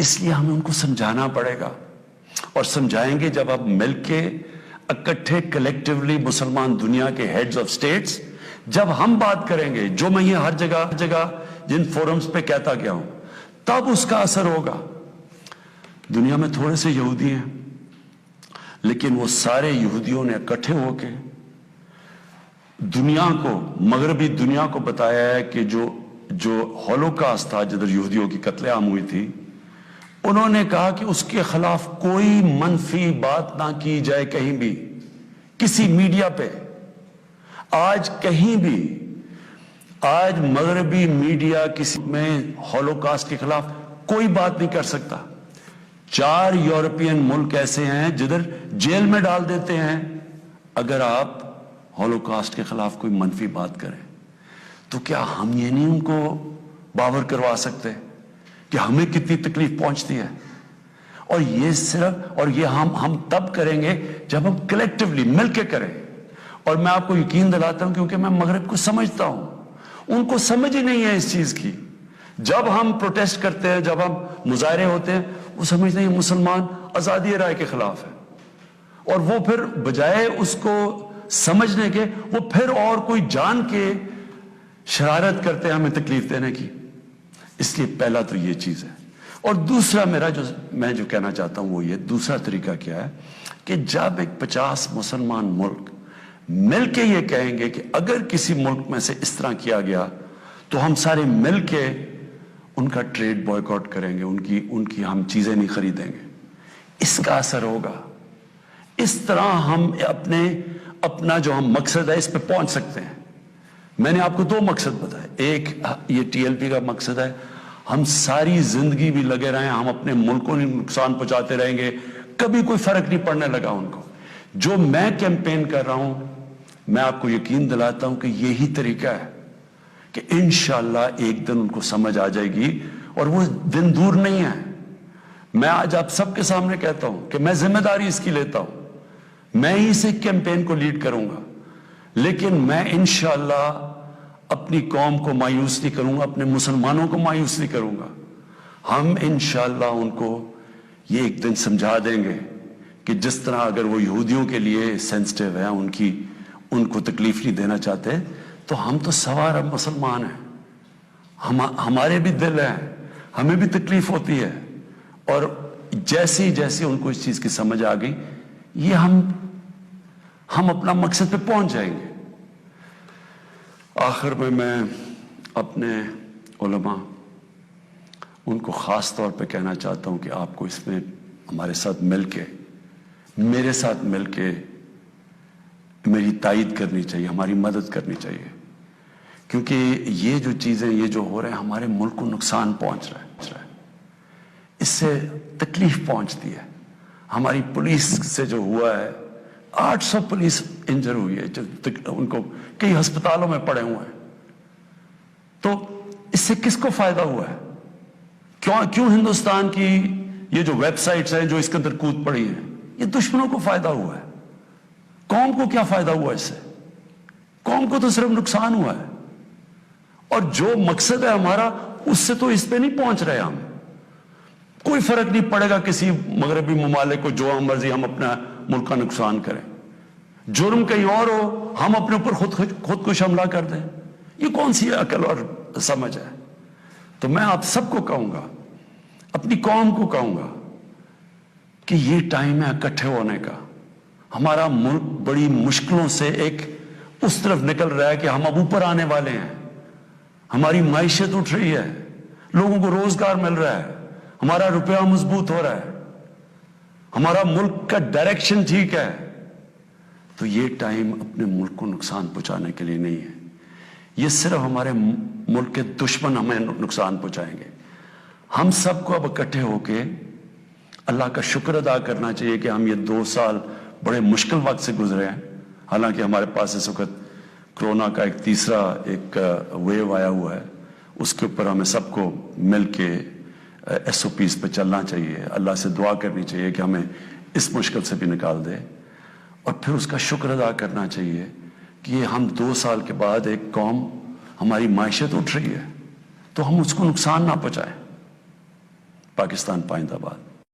اس لیے ہمیں ان کو سمجھانا پڑے گا، اور سمجھائیں گے جب آپ مل کے اکٹھے کلیکٹیولی مسلمان دنیا کے ہیڈز آف سٹیٹس جب ہم بات کریں گے، جو میں یہ ہر جگہ جن فورمز پہ کہتا گیا ہوں، تب اس کا اثر ہوگا۔ دنیا میں تھوڑے سے یہودی ہیں، لیکن وہ سارے یہودیوں نے اکٹھے ہو کے دنیا کو، مغربی دنیا کو بتایا ہے کہ جو ہولوکاسٹ تھا، جدھر یہودیوں کی قتل عام ہوئی تھی، انہوں نے کہا کہ اس کے خلاف کوئی منفی بات نہ کی جائے کہیں بھی، کسی میڈیا پہ۔ آج کہیں بھی، آج مغربی میڈیا کسی میں ہولوکاسٹ کے خلاف کوئی بات نہیں کر سکتا۔ 4 یورپین ملک ایسے ہیں جدھر جیل میں ڈال دیتے ہیں اگر آپ ہولوکاسٹ کے خلاف کوئی منفی بات کریں۔ تو کیا ہم یہ نہیں ان کو باور کروا سکتے کہ ہمیں کتنی تکلیف پہنچتی ہے؟ اور یہ ہم تب کریں گے جب ہم کلیکٹیولی مل کے کریں۔ اور میں آپ کو یقین دلاتا ہوں، کیونکہ میں مغرب کو سمجھتا ہوں، ان کو سمجھ ہی نہیں ہے اس چیز کی۔ جب ہم پروٹیسٹ کرتے ہیں، جب ہم مظاہرے ہوتے ہیں، وہ سمجھتے ہیں یہ مسلمان آزادی رائے کے خلاف ہے، اور وہ پھر بجائے اس کو سمجھنے کے، وہ پھر اور کوئی جان کے شرارت کرتے ہیں ہمیں تکلیف دینے کی۔ اس لیے پہلا تو یہ چیز ہے۔ اور دوسرا میں جو کہنا چاہتا ہوں وہ یہ، دوسرا طریقہ کیا ہے کہ جب ایک 50 مسلمان ملک مل کے یہ کہیں گے کہ اگر کسی ملک میں سے اس طرح کیا گیا تو ہم سارے مل کے ان کا ٹریڈ بوائیکاٹ کریں گے، ان کی ہم چیزیں نہیں خریدیں گے، اس کا اثر ہوگا۔ اس طرح ہم اپنا جو ہم مقصد ہے اس پہ پہنچ سکتے ہیں۔ میں نے آپ کو 2 مقصد بتائے، ایک یہ ٹی ایل پی کا مقصد ہے، ہم ساری زندگی بھی لگے رہیں، ہم اپنے ملک کو نقصان پہنچاتے رہیں گے، کبھی کوئی فرق نہیں پڑنے لگا ان کو۔ جو میں کیمپین کر رہا ہوں، میں آپ کو یقین دلاتا ہوں کہ یہی طریقہ ہے کہ انشاءاللہ ایک دن ان کو سمجھ آ جائے گی، اور وہ دن دور نہیں ہے۔ میں آج آپ سب کے سامنے کہتا ہوں کہ میں ذمہ داری اس کی لیتا ہوں، میں ہی اس کیمپین کو لیڈ کروں گا، لیکن میں انشاءاللہ اپنی قوم کو مایوس نہیں کروں گا، اپنے مسلمانوں کو مایوس نہیں کروں گا۔ ہم انشاءاللہ ان کو یہ ایک دن سمجھا دیں گے کہ جس طرح اگر وہ یہودیوں کے لیے سینسٹیو ہیں، ان کو تکلیف نہیں دینا چاہتے، تو ہم تو سوا رب مسلمان ہیں، ہمارے بھی دل ہیں، ہمیں بھی تکلیف ہوتی ہے، اور جیسی ان کو اس چیز کی سمجھ آ گئی، یہ ہم اپنا مقصد پہ پہنچ جائیں گے۔ آخر میں اپنے علماء ان کو خاص طور پہ کہنا چاہتا ہوں کہ آپ کو اس میں ہمارے ساتھ مل کے، میرے ساتھ مل کے میری تائید کرنی چاہیے، ہماری مدد کرنی چاہیے، کیونکہ یہ جو چیزیں یہ جو ہو رہے ہیں، ہمارے ملک کو نقصان پہنچ رہا ہے، اس سے تکلیف پہنچتی ہے۔ ہماری پولیس سے جو ہوا ہے، 800 پولیس انجر ہوئی ہے، ان کو کئی ہسپتالوں میں پڑے ہوئے ہیں۔ تو اس سے کس کو فائدہ ہوا ہے؟ کیوں ہندوستان کی یہ جو ویب سائٹس ہیں جو اس کے اندر کود پڑی ہیں، یہ دشمنوں کو فائدہ ہوا ہے؟ قوم کو کیا فائدہ ہوا اس سے؟ قوم کو تو صرف نقصان ہوا ہے، اور جو مقصد ہے ہمارا، اس سے تو اس پہ نہیں پہنچ رہے ہم۔ کوئی فرق نہیں پڑے گا کسی مغربی ممالک کو جو ہم مرضی ہم اپنا ملک کا نقصان کریں، جرم کہیں اور ہو، ہم اپنے اوپر خود کو حملہ کر دیں۔ یہ کون سی عقل اور سمجھ ہے؟ تو میں آپ سب کو کہوں گا، اپنی قوم کو کہوں گا کہ یہ ٹائم ہے اکٹھے ہونے کا۔ ہمارا ملک بڑی مشکلوں سے ایک اس طرف نکل رہا ہے کہ ہم اب اوپر آنے والے ہیں، ہماری معیشت اٹھ رہی ہے، لوگوں کو روزگار مل رہا ہے، ہمارا روپیہ مضبوط ہو رہا ہے، ہمارا ملک کا ڈائریکشن ٹھیک ہے۔ تو یہ ٹائم اپنے ملک کو نقصان پہنچانے کے لیے نہیں ہے، یہ صرف ہمارے ملک کے دشمن ہمیں نقصان پہنچائیں گے۔ ہم سب کو اب اکٹھے ہو کے اللہ کا شکر ادا کرنا چاہیے کہ ہم یہ 2 سال بڑے مشکل وقت سے گزرے ہیں۔ حالانکہ ہمارے پاس اس وقت کرونا کا ایک تیسرا ویو آیا ہوا ہے، اس کے اوپر ہمیں سب کو مل کے SOPs پہ چلنا چاہیے، اللہ سے دعا کرنی چاہیے کہ ہمیں اس مشکل سے بھی نکال دے، اور پھر اس کا شکر ادا کرنا چاہیے کہ ہم 2 سال کے بعد ایک قوم، ہماری معیشت اٹھ رہی ہے، تو ہم اس کو نقصان نہ پہنچائیں۔ پاکستان پائندہ باد.